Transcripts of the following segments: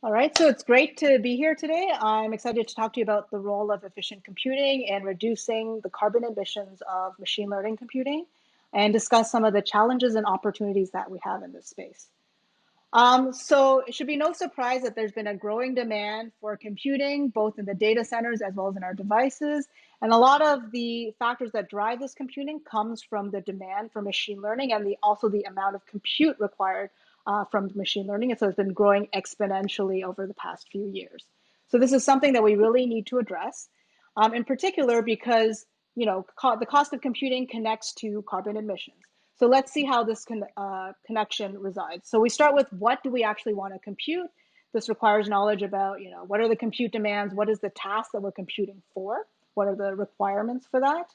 All right, so it's great to be here today. I'm excited to talk to you about the role of efficient computing and reducing the carbon emissions of machine learning computing and discuss some of the challenges and opportunities that we have in this space. So it should be no surprise that there's been a growing demand for computing, both in the data centers as well as in our devices. And a lot of the factors that drive this computing comes from the demand for machine learning and also the amount of compute required from machine learning. And so it's been growing exponentially over the past few years. So this is something that we really need to address, in particular because the cost of computing connects to carbon emissions. So let's see how this connection resides. So we start with what do we actually want to compute? This requires knowledge about, what are the compute demands? What is the task that we're computing for? What are the requirements for that?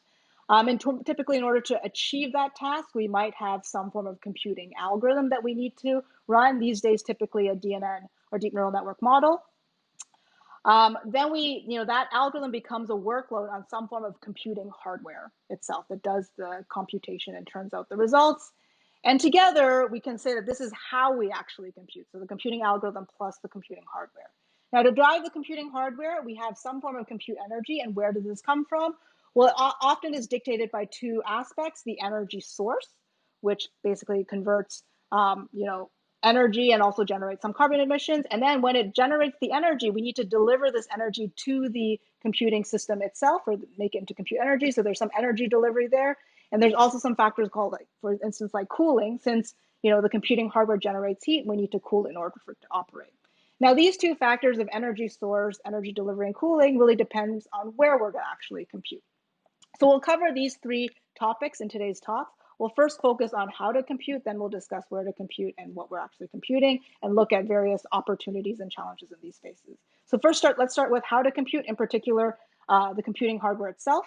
And typically, in order to achieve that task, we might have some form of computing algorithm that we need to run. These days, typically a DNN or deep neural network model. Then that algorithm becomes a workload on some form of computing hardware itself that does the computation and turns out the results. And together, we can say that this is how we actually compute. So the computing algorithm plus the computing hardware. Now, to drive the computing hardware, we have some form of compute energy. And where does this come from? Well, it often is dictated by two aspects: the energy source, which basically converts, energy and also generates some carbon emissions. And then when it generates the energy, we need to deliver this energy to the computing system itself or make it into compute energy. So there's some energy delivery there. And there's also some factors called, like, for instance, like cooling. Since the computing hardware generates heat, we need to cool in order for it to operate. Now, these two factors of energy source, energy delivery, and cooling really depends on where we're going to actually compute. So we'll cover these three topics in today's talk. We'll first focus on how to compute, then we'll discuss where to compute and what we're actually computing, and look at various opportunities and challenges in these spaces. So let's start with how to compute, in particular, the computing hardware itself.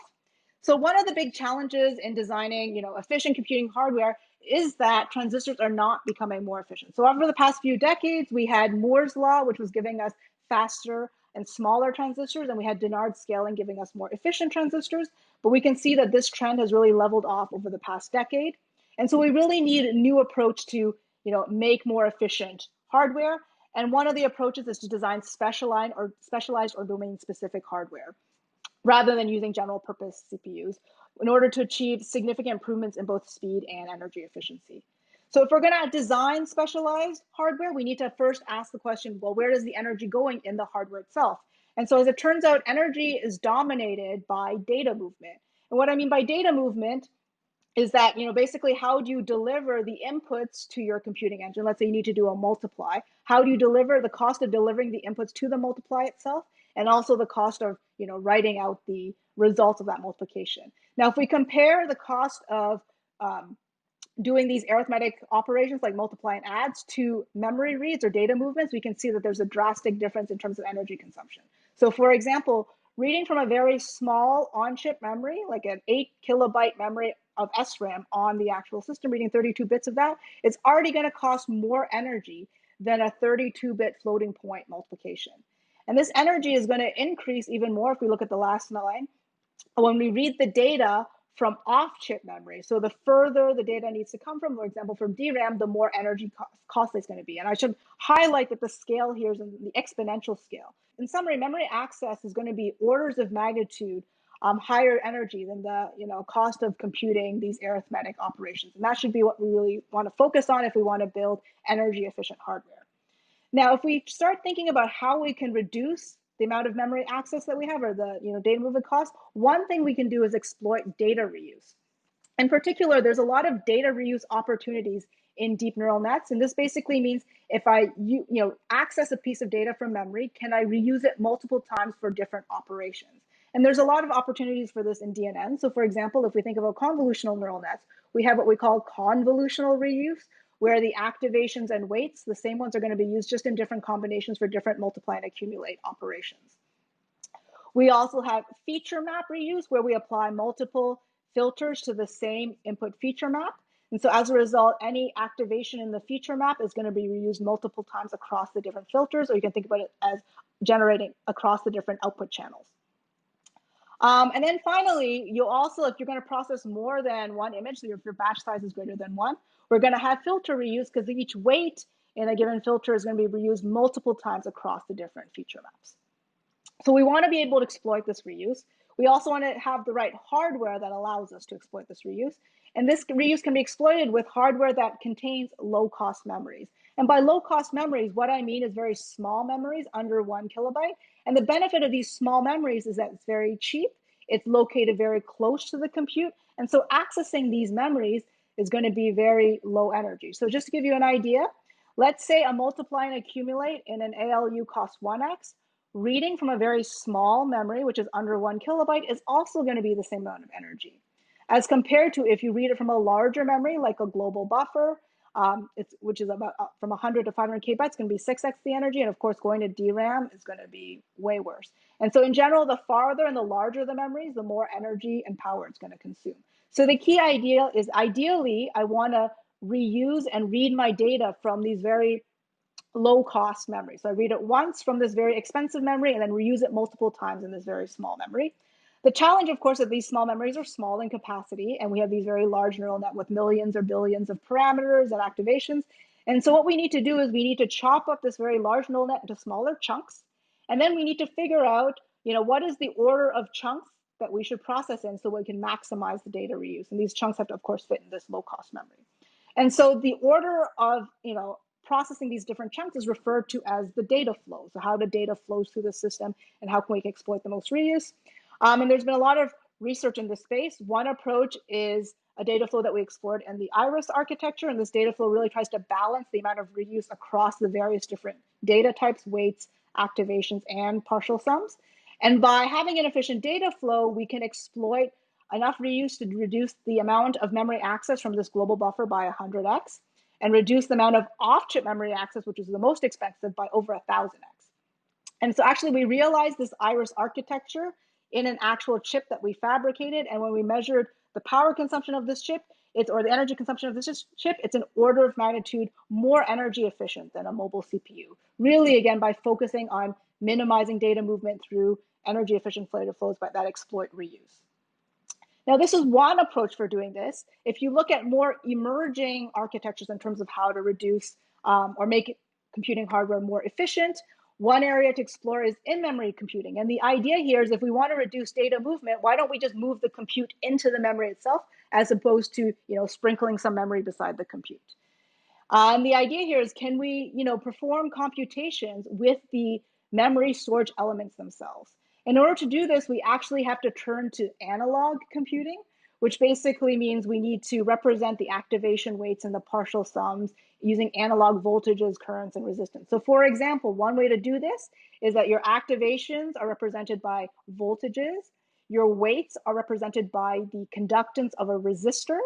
So one of the big challenges in designing, efficient computing hardware is that transistors are not becoming more efficient. So over the past few decades, we had Moore's law, which was giving us faster and smaller transistors, and we had Dennard scaling giving us more efficient transistors. But we can see that this trend has really leveled off over the past decade. And so we really need a new approach to, make more efficient hardware. And one of the approaches is to design specialized or domain-specific hardware rather than using general purpose CPUs in order to achieve significant improvements in both speed and energy efficiency. So if we're going to design specialized hardware, we need to first ask the question, well, where is the energy going in the hardware itself? And so as it turns out, energy is dominated by data movement. And what I mean by data movement is that, basically, how do you deliver the inputs to your computing engine? Let's say you need to do a multiply. How do you deliver the cost of delivering the inputs to the multiply itself, and also the cost of, writing out the results of that multiplication? Now, if we compare the cost of doing these arithmetic operations like multiply and adds to memory reads or data movements, we can see that there's a drastic difference in terms of energy consumption. So for example, reading from a very small on-chip memory, like an 8 kilobyte memory of SRAM on the actual system, reading 32 bits of that, it's already going to cost more energy than a 32-bit floating point multiplication. And this energy is going to increase even more if we look at the last line. When we read the data from off-chip memory, so the further the data needs to come from, for example, from DRAM, the more energy cost it's going to be. And I should highlight that the scale here is in the exponential scale. In summary, memory access is going to be orders of magnitude higher energy than the cost of computing these arithmetic operations. And that should be what we really want to focus on if we want to build energy efficient hardware. Now, if we start thinking about how we can reduce the amount of memory access that we have, or the data movement cost, one thing we can do is exploit data reuse. In particular, there's a lot of data reuse opportunities in deep neural nets, and this basically means if I access a piece of data from memory, can I reuse it multiple times for different operations? And there's a lot of opportunities for this in DNN. So for example, if we think about convolutional neural nets, we have what we call convolutional reuse, where the activations and weights, the same ones, are going to be used just in different combinations for different multiply and accumulate operations. We also have feature map reuse, where we apply multiple filters to the same input feature map. And so as a result, any activation in the feature map is going to be reused multiple times across the different filters, or you can think about it as generating across the different output channels. And then finally, you'll also, if you're going to process more than one image, so if your batch size is greater than one, we're going to have filter reuse because each weight in a given filter is going to be reused multiple times across the different feature maps. So we want to be able to exploit this reuse. We also want to have the right hardware that allows us to exploit this reuse. And this reuse can be exploited with hardware that contains low-cost memories. And by low-cost memories, what I mean is very small memories, under 1 kilobyte. And the benefit of these small memories is that it's very cheap. It's located very close to the compute. And so accessing these memories is going to be very low energy. So just to give you an idea, let's say a multiply and accumulate in an ALU costs 1x. Reading from a very small memory, which is under 1 kilobyte, is also going to be the same amount of energy. As compared to if you read it from a larger memory, like a global buffer, which is about from 100 to 500 kbytes, it's going to be 6x the energy. And of course, going to DRAM is going to be way worse. And so in general, the farther and the larger the memories, the more energy and power it's going to consume. So the key idea is ideally, I want to reuse and read my data from these very low cost memory. So I read it once from this very expensive memory and then reuse it multiple times in this very small memory. The challenge, of course, that these small memories are small in capacity, and we have these very large neural net with millions or billions of parameters and activations. And so what we need to do is we need to chop up this very large neural net into smaller chunks. And then we need to figure out, what is the order of chunks that we should process in so we can maximize the data reuse. And these chunks have to, of course, fit in this low cost memory. And so the order of, processing these different chunks is referred to as the data flow. So how the data flows through the system and how can we exploit the most reuse. And there's been a lot of research in this space. One approach is a data flow that we explored in the Iris architecture. And this data flow really tries to balance the amount of reuse across the various different data types, weights, activations, and partial sums. And by having an efficient data flow, we can exploit enough reuse to reduce the amount of memory access from this global buffer by 100x and reduce the amount of off-chip memory access, which is the most expensive, by over 1,000x. And so actually we realized this Iris architecture in an actual chip that we fabricated. And when we measured the power consumption of this chip, or the energy consumption of this chip, it's an order of magnitude more energy efficient than a mobile CPU. Really, again, by focusing on minimizing data movement through energy efficient data flows that exploit reuse. Now, this is one approach for doing this. If you look at more emerging architectures in terms of how to reduce or make computing hardware more efficient, one area to explore is in-memory computing. And the idea here is if we want to reduce data movement, why don't we just move the compute into the memory itself as opposed to sprinkling some memory beside the compute? And the idea here is, can we perform computations with the memory storage elements themselves? In order to do this, we actually have to turn to analog computing, which basically means we need to represent the activation weights and the partial sums using analog voltages, currents, and resistance. So for example, one way to do this is that your activations are represented by voltages, your weights are represented by the conductance of a resistor,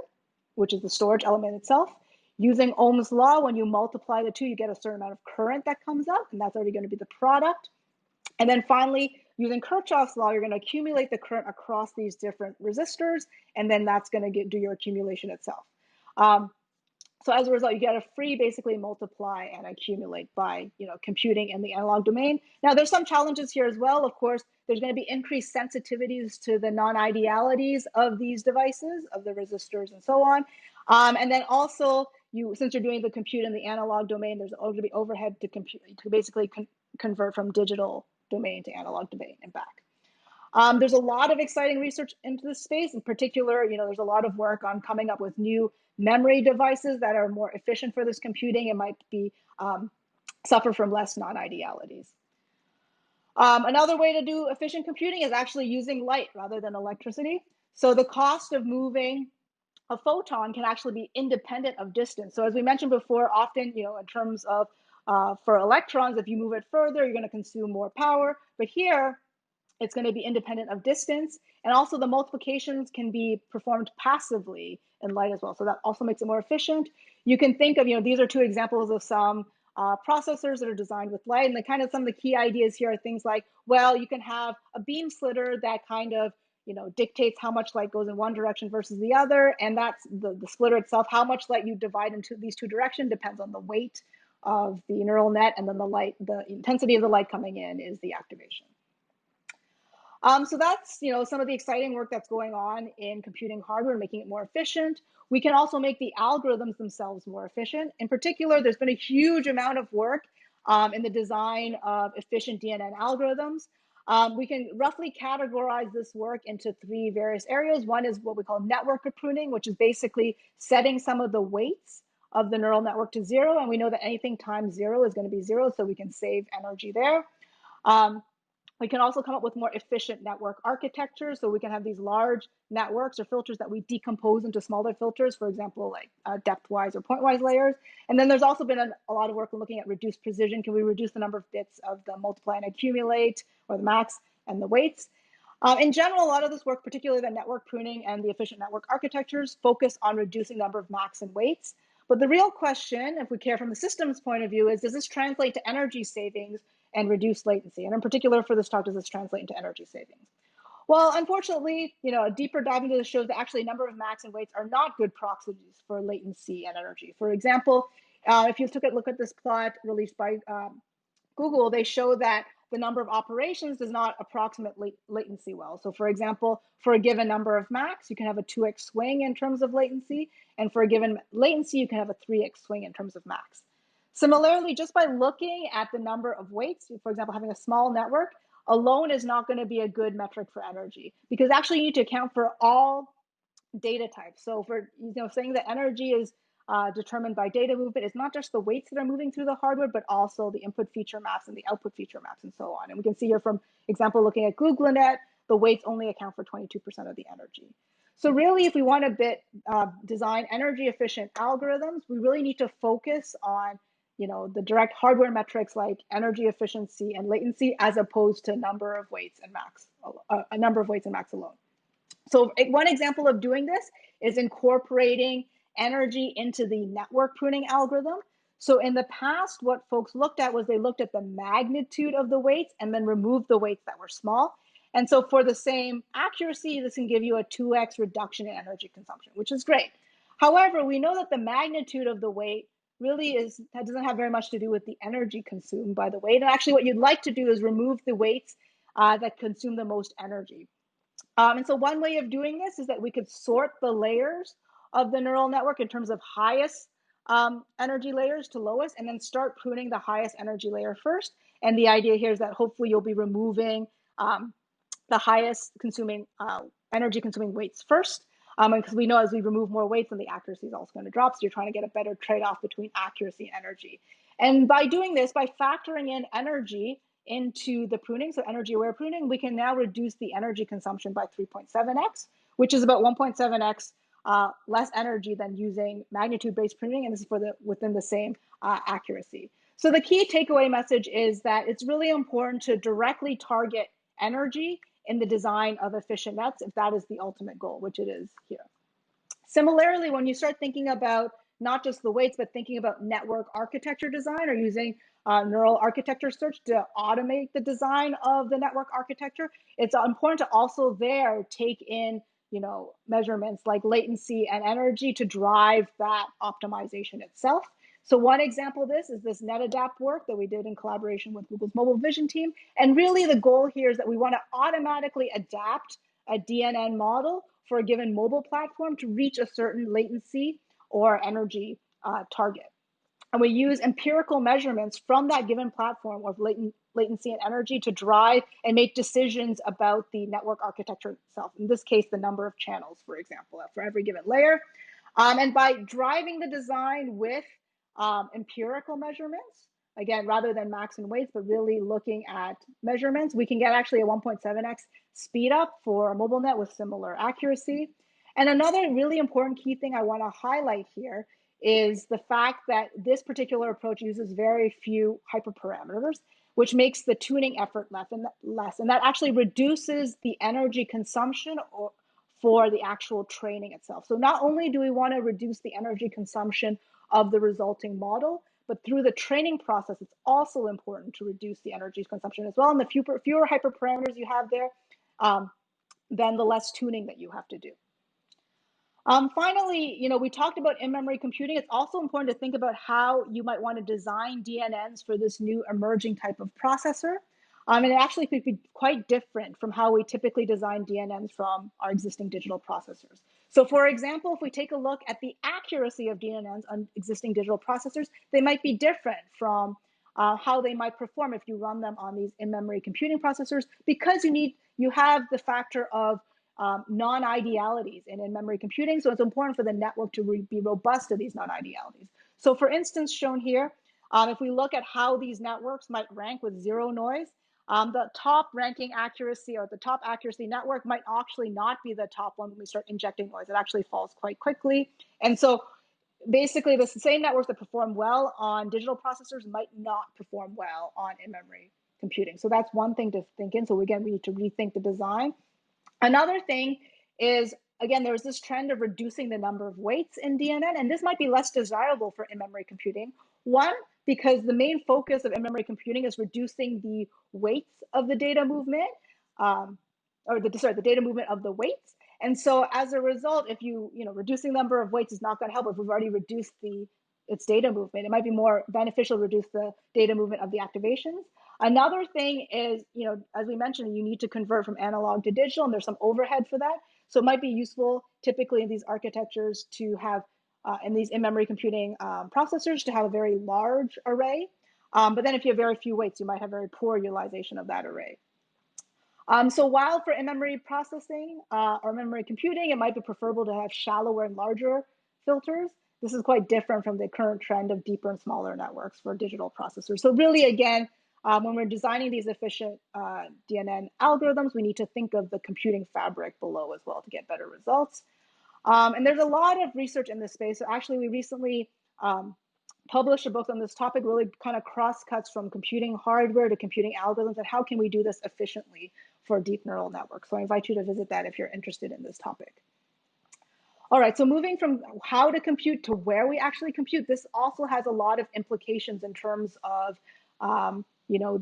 which is the storage element itself. Using Ohm's law, when you multiply the two, you get a certain amount of current that comes up, and that's already going to be the product. And then finally, using Kirchhoff's law, you're going to accumulate the current across these different resistors, and then that's going to do your accumulation itself. So as a result, you get a free basically multiply and accumulate by computing in the analog domain. Now, there's some challenges here as well. Of course, there's going to be increased sensitivities to the non-idealities of these devices, of the resistors and so on. And then also, since you're doing the compute in the analog domain, there's going to be overhead to basically convert from digital domain to analog domain and back. There's a lot of exciting research into this space. In particular, there's a lot of work on coming up with new memory devices that are more efficient for this computing and might be suffer from less non-idealities. Another way to do efficient computing is actually using light rather than electricity. So the cost of moving a photon can actually be independent of distance. So as we mentioned before, often, in terms of for electrons, if you move it further, you're going to consume more power. But here, it's going to be independent of distance. And also the multiplications can be performed passively in light as well. So that also makes it more efficient. You can think of, these are two examples of some processors that are designed with light. And some of the key ideas here are things like, well, you can have a beam splitter that kind of dictates how much light goes in one direction versus the other. And that's the splitter itself. How much light you divide into these two directions depends on the weight of the neural net. And then the intensity of the light coming in is the activation. So that's some of the exciting work that's going on in computing hardware, making it more efficient. We can also make the algorithms themselves more efficient. In particular, there's been a huge amount of work in the design of efficient DNN algorithms. We can roughly categorize this work into three various areas. One is what we call network pruning, which is basically setting some of the weights of the neural network to zero. And we know that anything times zero is going to be zero, so we can save energy there. Um, we can also come up with more efficient network architectures. So we can have these large networks or filters that we decompose into smaller filters, for example, like depth-wise or point-wise layers. And then there's also been a lot of work looking at reduced precision. Can we reduce the number of bits of the multiply and accumulate, or the max and the weights? In general, a lot of this work, particularly the network pruning and the efficient network architectures, focus on reducing the number of max and weights. But the real question, if we care from the systems point of view, is does this translate to energy savings and reduce latency? And in particular for this talk, does this translate into energy savings? Well, unfortunately, a deeper dive into this shows that actually a number of max and weights are not good proxies for latency and energy. For example, if you look at this plot released by Google, they show that the number of operations does not approximate latency well. So for example, for a given number of max, you can have a 2x swing in terms of latency. And for a given latency, you can have a 3x swing in terms of max. Similarly, just by looking at the number of weights, for example, having a small network alone is not going to be a good metric for energy, because actually you need to account for all data types. So for saying that energy is determined by data movement, it's not just the weights that are moving through the hardware, but also the input feature maps and the output feature maps and so on. And we can see here from example looking at GoogleNet, the weights only account for 22% of the energy. So really, if we want to design energy efficient algorithms, we really need to focus on the direct hardware metrics like energy efficiency and latency, as opposed to number of weights and max alone. So one example of doing this is incorporating energy into the network pruning algorithm. So in the past, what folks looked at was they looked at the magnitude of the weights and then removed the weights that were small. And so for the same accuracy, this can give you a 2x reduction in energy consumption, which is great. However, we know that the magnitude of the weight really doesn't have very much to do with the energy consumed by the weight. And actually what you'd like to do is remove the weights that consume the most energy. And so one way of doing this is that we could sort the layers of the neural network in terms of highest energy layers to lowest, and then start pruning the highest energy layer first. And the idea here is that hopefully you'll be removing the highest energy consuming weights first. Because we know as we remove more weights, then the accuracy is also going to drop. So you're trying to get a better trade-off between accuracy and energy. And by doing this, by factoring in energy into the pruning, so energy aware pruning, we can now reduce the energy consumption by 3.7x, which is about 1.7x less energy than using magnitude-based pruning, and this is within the same accuracy. So the key takeaway message is that it's really important to directly target energy in the design of efficient nets, if that is the ultimate goal, which it is here. Similarly, when you start thinking about not just the weights, but thinking about network architecture design or using neural architecture search to automate the design of the network architecture, it's important to also there take in measurements like latency and energy to drive that optimization itself. So one example of this is this NetAdapt work that we did in collaboration with Google's Mobile Vision team. And really the goal here is that we want to automatically adapt a DNN model for a given mobile platform to reach a certain latency or energy target. And we use empirical measurements from that given platform of latency and energy to drive and make decisions about the network architecture itself. In this case, the number of channels, for example, for every given layer. And by driving the design with empirical measurements, again, rather than max and weights, but really looking at measurements, we can get actually a 1.7x speed up for a mobile net with similar accuracy. And another really important key thing I want to highlight here is the fact that this particular approach uses very few hyperparameters, which makes the tuning effort less. And that actually reduces the energy consumption for the actual training itself. So not only do we want to reduce the energy consumption of the resulting model, but through the training process, it's also important to reduce the energy consumption as well. And the fewer hyperparameters you have there, then the less tuning that you have to do. Finally, we talked about in-memory computing. It's also important to think about how you might want to design DNNs for this new emerging type of processor. And it actually could be quite different from how we typically design DNNs from our existing digital processors. So for example, if we take a look at the accuracy of DNNs on existing digital processors, they might be different from how they might perform if you run them on these in-memory computing processors, because you have the factor of non-idealities in in-memory computing. So it's important for the network to be robust to these non-idealities. So for instance, shown here, if we look at how these networks might rank with zero noise, the top ranking accuracy or the top accuracy network might actually not be the top one when we start injecting noise. It actually falls quite quickly. And so basically the same networks that perform well on digital processors might not perform well on in-memory computing. So that's one thing to think in. So again, we need to rethink the design. Another thing is, again, there's this trend of reducing the number of weights in DNN, and this might be less desirable for in-memory computing. One, because the main focus of in-memory computing is reducing the weights of the data movement, the data movement of the weights. And so as a result, if reducing the number of weights is not going to help if we've already reduced its data movement. It might be more beneficial to reduce the data movement of the activations. Another thing is, as we mentioned, you need to convert from analog to digital, and there's some overhead for that. So it might be useful typically in these architectures to have, in these in-memory computing processors, to have a very large array. But then if you have very few weights, you might have very poor utilization of that array. So while for in-memory processing or memory computing, it might be preferable to have shallower and larger filters. This is quite different from the current trend of deeper and smaller networks for digital processors. So really, again, when we're designing these efficient DNN algorithms, we need to think of the computing fabric below as well to get better results. And there's a lot of research in this space. So actually, we recently published a book on this topic, really kind of cross-cuts from computing hardware to computing algorithms, and how can we do this efficiently for deep neural networks. So I invite you to visit that if you're interested in this topic. All right, so moving from how to compute to where we actually compute, this also has a lot of implications in terms of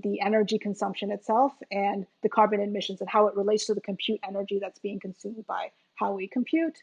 the energy consumption itself and the carbon emissions and how it relates to the compute energy that's being consumed by how we compute.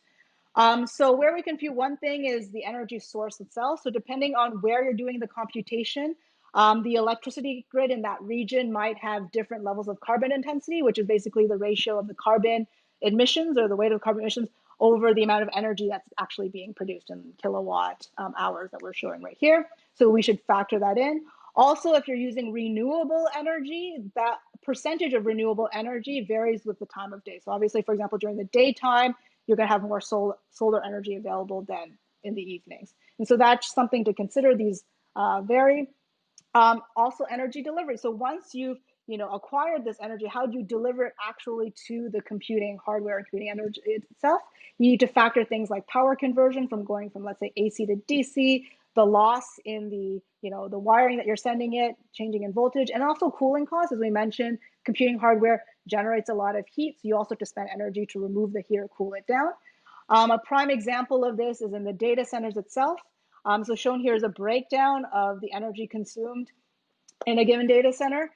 So where we compute, one thing is the energy source itself. So depending on where you're doing the computation, the electricity grid in that region might have different levels of carbon intensity, which is basically the ratio of the carbon emissions or the weight of carbon emissions over the amount of energy that's actually being produced in kilowatt hours that we're showing right here. So we should factor that in. Also, if you're using renewable energy, that percentage of renewable energy varies with the time of day. So obviously, for example, during the daytime, you're going to have more solar energy available than in the evenings. And so that's something to consider. These vary. Also energy delivery. So once you've acquired this energy, how do you deliver it actually to the computing hardware and computing energy itself? You need to factor things like power conversion from going from, let's say, AC to DC, the loss in the the wiring that you're sending it, changing in voltage, and also cooling costs. As we mentioned, computing hardware generates a lot of heat, so you also have to spend energy to remove the heat or cool it down. A prime example of this is in the data centers itself. So shown here is a breakdown of the energy consumed in a given data center.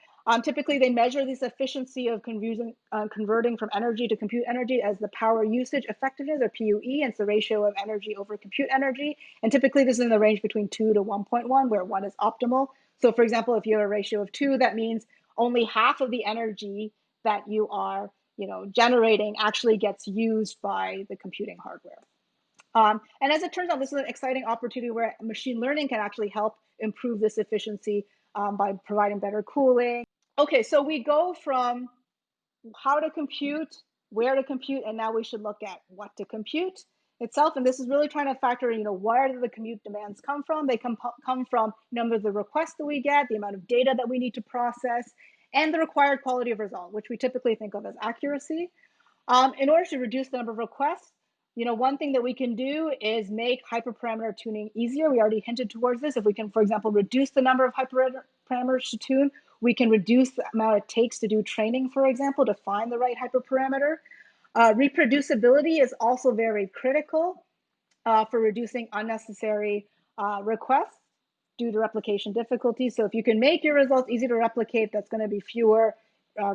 Typically, they measure this efficiency of converting from energy to compute energy as the power usage effectiveness, or PUE, and it's the ratio of energy over compute energy. And typically, this is in the range between 2 to 1.1, where 1 is optimal. So for example, if you have a ratio of 2, that means only half of the energy that you are generating actually gets used by the computing hardware. And as it turns out, this is an exciting opportunity where machine learning can actually help improve this efficiency by providing better cooling. Okay, so we go from how to compute, where to compute, and now we should look at what to compute itself. And this is really trying to factor in, where do the compute demands come from? They come from number of the requests that we get, the amount of data that we need to process, and the required quality of result, which we typically think of as accuracy. In order to reduce the number of requests, one thing that we can do is make hyperparameter tuning easier. We already hinted towards this. If we can, for example, reduce the number of hyperparameters to tune, we can reduce the amount it takes to do training, for example, to find the right hyperparameter. Reproducibility is also very critical for reducing unnecessary requests due to replication difficulty. So if you can make your results easy to replicate, that's going to be fewer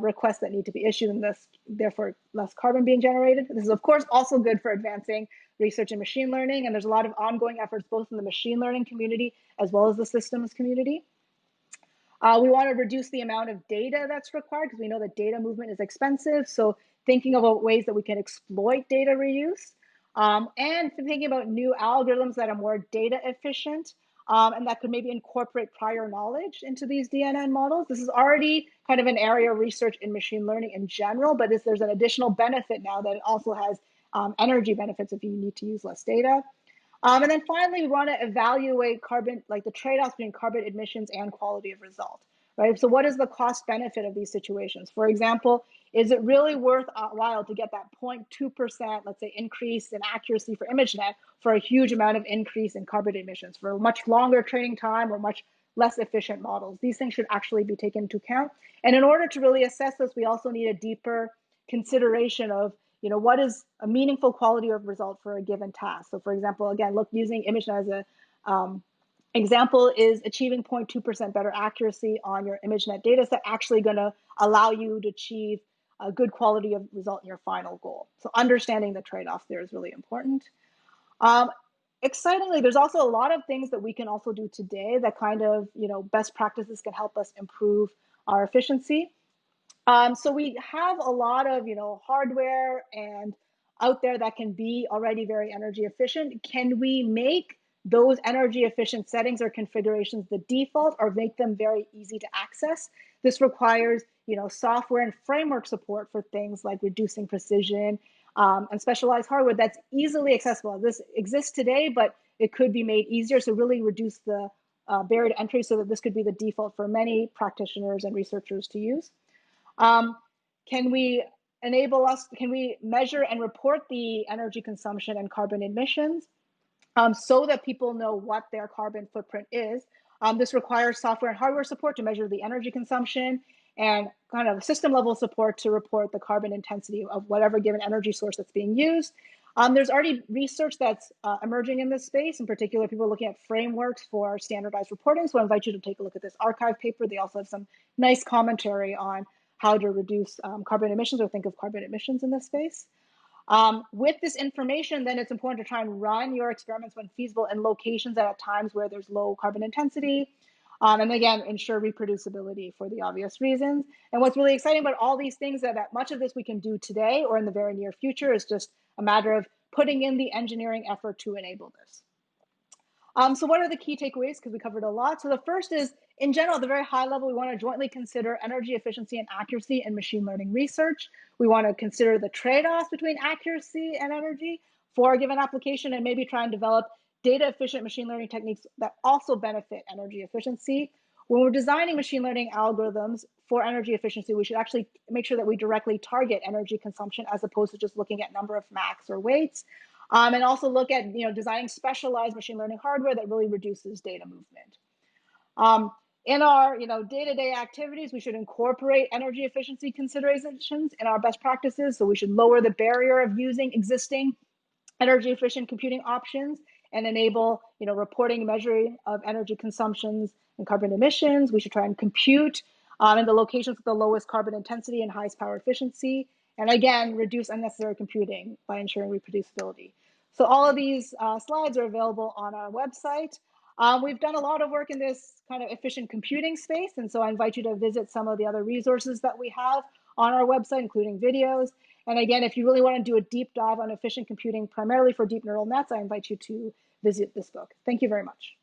requests that need to be issued, and therefore less carbon being generated. This is, of course, also good for advancing research in machine learning, and there's a lot of ongoing efforts both in the machine learning community as well as the systems community. We want to reduce the amount of data that's required because we know that data movement is expensive. So thinking about ways that we can exploit data reuse, and thinking about new algorithms that are more data efficient, and that could maybe incorporate prior knowledge into these DNN models. This is already kind of an area of research in machine learning in general, but there's an additional benefit now that it also has energy benefits if you need to use less data. And then finally, we want to evaluate carbon, like the trade-offs between carbon emissions and quality of result, right? So what is the cost benefit of these situations? For example, is it really worthwhile to get that 0.2%, let's say, increase in accuracy for ImageNet for a huge amount of increase in carbon emissions for much longer training time or much less efficient models? These things should actually be taken into account. And in order to really assess this, we also need a deeper consideration of what is a meaningful quality of result for a given task. So for example, again, look, using ImageNet as a example, is achieving 0.2% better accuracy on your ImageNet data set actually going to allow you to achieve a good quality of result in your final goal? So understanding the trade-offs there is really important. Excitingly, there's also a lot of things that we can also do today that kind of, best practices can help us improve our efficiency. So we have a lot of, hardware and out there that can be already very energy efficient. Can we make those energy efficient settings or configurations the default or make them very easy to access? This requires, software and framework support for things like reducing precision, and specialized hardware that's easily accessible. This exists today, but it could be made easier. So really reduce the barrier to entry so that this could be the default for many practitioners and researchers to use. Can we measure and report the energy consumption and carbon emissions, so that people know what their carbon footprint is? This requires software and hardware support to measure the energy consumption and kind of system level support to report the carbon intensity of whatever given energy source that's being used. There's already research that's emerging in this space. In particular, people are looking at frameworks for standardized reporting. So I invite you to take a look at this archive paper. They also have some nice commentary on how to reduce carbon emissions or think of carbon emissions in this space. With this information, then it's important to try and run your experiments when feasible in locations at times where there's low carbon intensity. And again, ensure reproducibility for the obvious reasons. And what's really exciting about all these things is that much of this we can do today or in the very near future. Is just a matter of putting in the engineering effort to enable this. So what are the key takeaways? Because we covered a lot. So the first is, in general, at the very high level, we want to jointly consider energy efficiency and accuracy in machine learning research. We want to consider the trade-offs between accuracy and energy for a given application, and maybe try and develop data-efficient machine learning techniques that also benefit energy efficiency. When we're designing machine learning algorithms for energy efficiency, we should actually make sure that we directly target energy consumption as opposed to just looking at number of max or weights. And also look at designing specialized machine learning hardware that really reduces data movement. In our day-to-day activities, we should incorporate energy efficiency considerations in our best practices. So we should lower the barrier of using existing energy efficient computing options and enable reporting and measuring of energy consumptions and carbon emissions. We should try and compute in the locations with the lowest carbon intensity and highest power efficiency. And again, reduce unnecessary computing by ensuring reproducibility. So all of these slides are available on our website. We've done a lot of work in this kind of efficient computing space. And so I invite you to visit some of the other resources that we have on our website, including videos. And again, if you really want to do a deep dive on efficient computing, primarily for deep neural nets, I invite you to visit this book. Thank you very much.